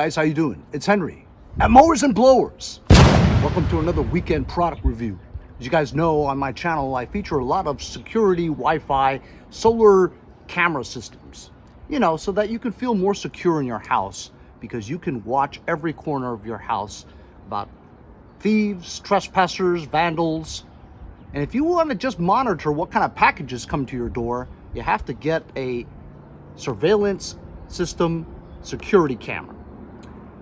guys, how you doing? It's Henry at Mowers and Blowers. Welcome to another weekend product review. As you guys know, on my channel I feature a lot of security, Wi-Fi, solar camera systems, so that you can feel more secure in your house, because you can watch every corner of your house about thieves, trespassers, vandals. And if you want to just monitor what kind of packages come to your door, you have to get a surveillance system security camera.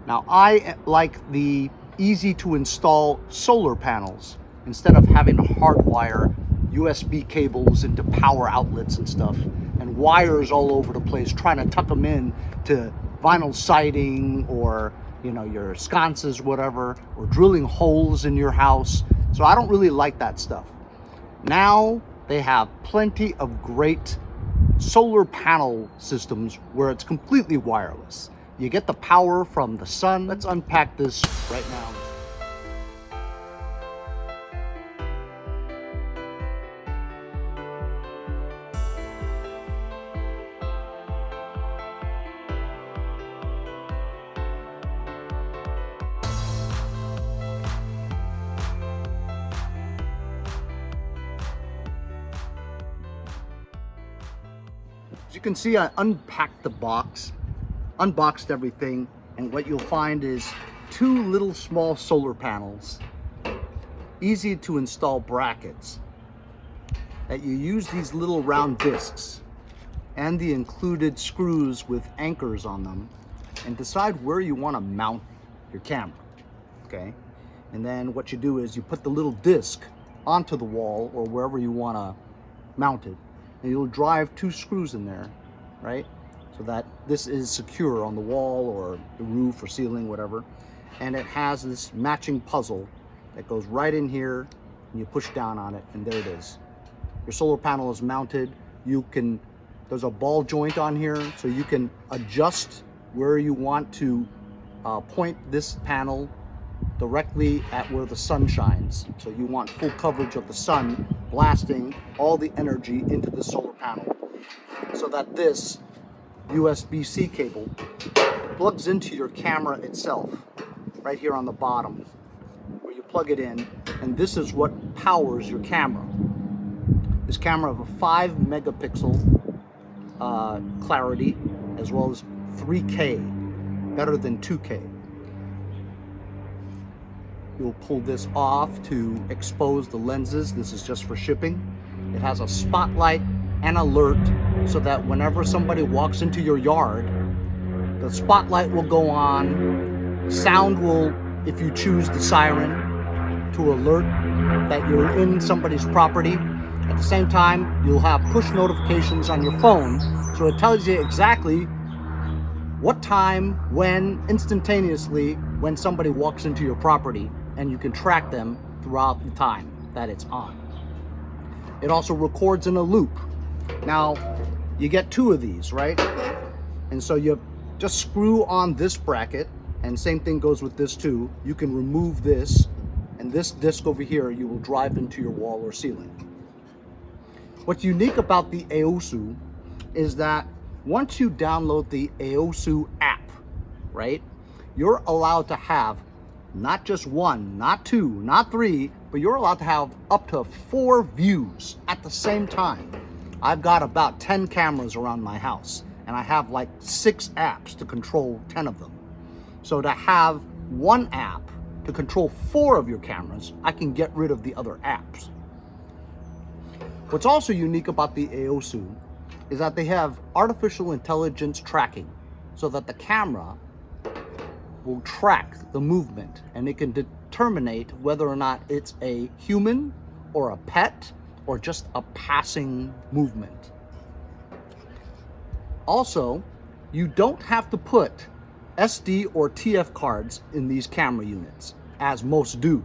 Now, I like the easy to install solar panels instead of having to hardwire USB cables into power outlets and stuff, and wires all over the place trying to tuck them in to vinyl siding or your sconces, whatever, or drilling holes in your house. So I don't really like that stuff. Now they have plenty of great solar panel systems where it's completely wireless. You get the power from the sun. Let's unpack this right now. As you can see, I unpacked the box, unboxed everything, and what you'll find is two little small solar panels, easy to install brackets, that you use these little round discs and the included screws with anchors on them, and decide where you want to mount your camera, okay? And then what you do is you put the little disc onto the wall or wherever you want to mount it, and you'll drive two screws in there, right? So that this is secure on the wall or the roof or ceiling, whatever. And it has this matching puzzle that goes right in here, and you push down on it, and there it is. Your solar panel is mounted. There's a ball joint on here, so you can adjust where you want to point this panel directly at where the sun shines. So you want full coverage of the sun blasting all the energy into the solar panel, so that this USB-C cable plugs into your camera itself right here on the bottom, where you plug it in, and this is what powers your camera. This camera of a 5 megapixel clarity, as well as 3K, better than 2K. You'll pull this off to expose the lenses. This is just for shipping. It has a spotlight and alert, so that whenever somebody walks into your yard, the spotlight will go on. Sound will, if you choose the siren, to alert that you're in somebody's property. At the same time, you'll have push notifications on your phone, so it tells you exactly what time, when, instantaneously, when somebody walks into your property, and you can track them throughout the time that it's on. It also records in a loop. Now, you get two of these, right? And so you just screw on this bracket, and same thing goes with this too. You can remove this, and this disc over here you will drive into your wall or ceiling. What's unique about the Aosu is that once you download the Aosu app, right, you're allowed to have not just one, not two, not three, but you're allowed to have up to 4 views at the same time. I've got about 10 cameras around my house, and I have like 6 apps to control 10 of them. So to have one app to control 4 of your cameras, I can get rid of the other apps. What's also unique about the Aosu is that they have artificial intelligence tracking, so that the camera will track the movement, and it can determine whether or not it's a human or a pet or just a passing movement. Also, you don't have to put SD or TF cards in these camera units, as most do.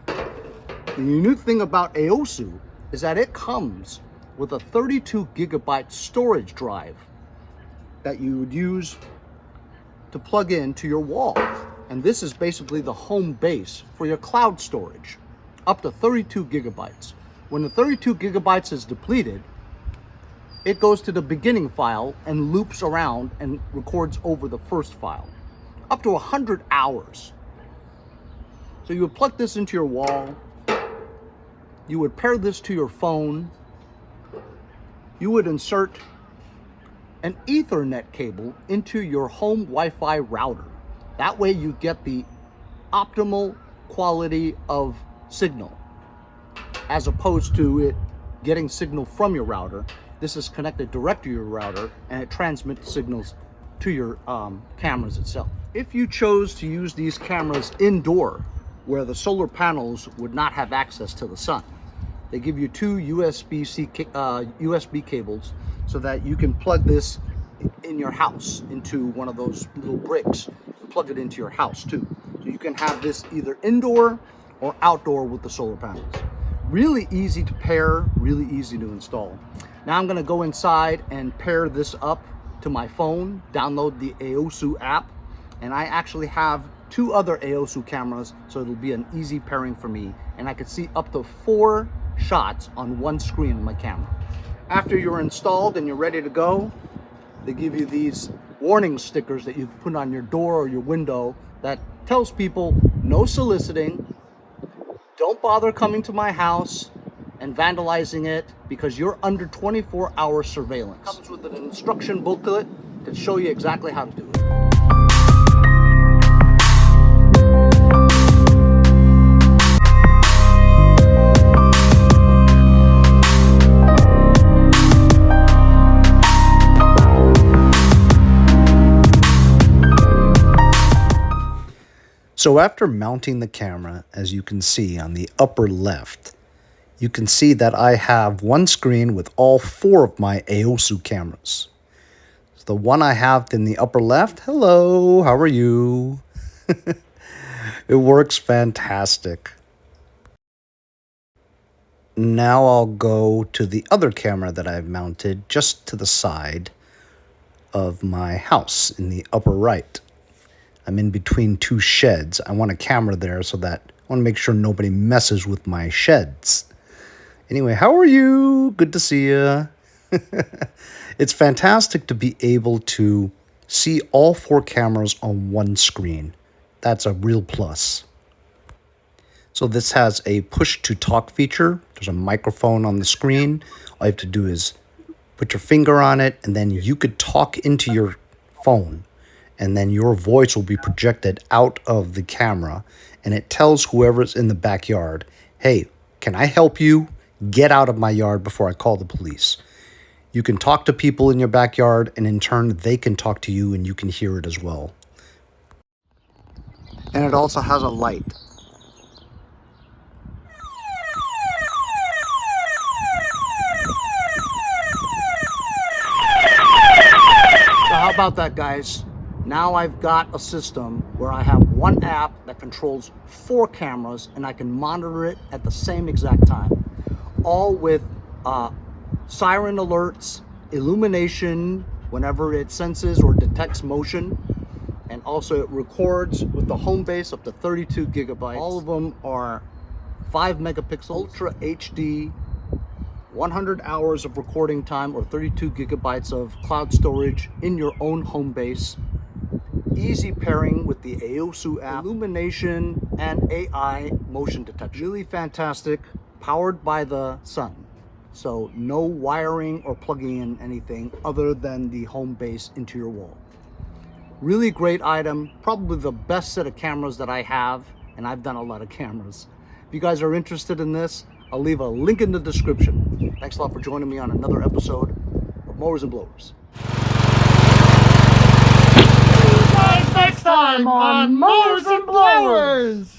The unique thing about Aosu is that it comes with a 32 gigabyte storage drive that you would use to plug into your wall. And this is basically the home base for your cloud storage, up to 32 gigabytes. When the 32 gigabytes is depleted, it goes to the beginning file and loops around and records over the first file. up to 100 hours. So you would plug this into your wall. You would pair this to your phone. You would insert an Ethernet cable into your home Wi-Fi router. That way you get the optimal quality of signal, as opposed to it getting signal from your router. This is connected direct to your router and it transmits signals to your cameras itself. If you chose to use these cameras indoor, where the solar panels would not have access to the sun, they give you two USB cables so that you can plug this in your house into one of those little bricks and plug it into your house too. So you can have this either indoor or outdoor with the solar panels. Really easy to pair, really easy to install. Now I'm gonna go inside and pair this up to my phone, download the Aosu app, and I actually have two other Aosu cameras, so it'll be an easy pairing for me, and I can see up to 4 shots on one screen of my camera. After you're installed and you're ready to go, they give you these warning stickers that you put on your door or your window that tells people no soliciting, don't bother coming to my house and vandalizing it because you're under 24-hour surveillance. It comes with an instruction booklet to show you exactly how to do it. So after mounting the camera, as you can see on the upper left, you can see that I have one screen with all 4 of my Aosu cameras. So the one I have in the upper left, hello, how are you? It works fantastic. Now I'll go to the other camera that I've mounted just to the side of my house in the upper right. I'm in between 2 sheds. I want a camera there so that I want to make sure nobody messes with my sheds. Anyway, how are you? Good to see you. It's fantastic to be able to see all 4 cameras on one screen. That's a real plus. So this has a push to talk feature. There's a microphone on the screen. All you have to do is put your finger on it and then you could talk into your phone. And then your voice will be projected out of the camera and it tells whoever's in the backyard, hey, can I help you? Get out of my yard before I call the police. You can talk to people in your backyard and in turn they can talk to you and you can hear it as well. And it also has a light. So how about that, guys? Now I've got a system where I have one app that controls 4 cameras and I can monitor it at the same exact time. All with siren alerts, illumination whenever it senses or detects motion, and also it records with the home base up to 32 gigabytes. All of them are 5 megapixels, Ultra HD, 100 hours of recording time or 32 gigabytes of cloud storage in your own home base. Easy pairing with the Aosu app, illumination and AI motion detection. Really fantastic, powered by the sun. So no wiring or plugging in anything other than the home base into your wall. Really great item, probably the best set of cameras that I have, and I've done a lot of cameras. If you guys are interested in this, I'll leave a link in the description. Thanks a lot for joining me on another episode of Mowers and Blowers. Next time on Mowers and Blowers!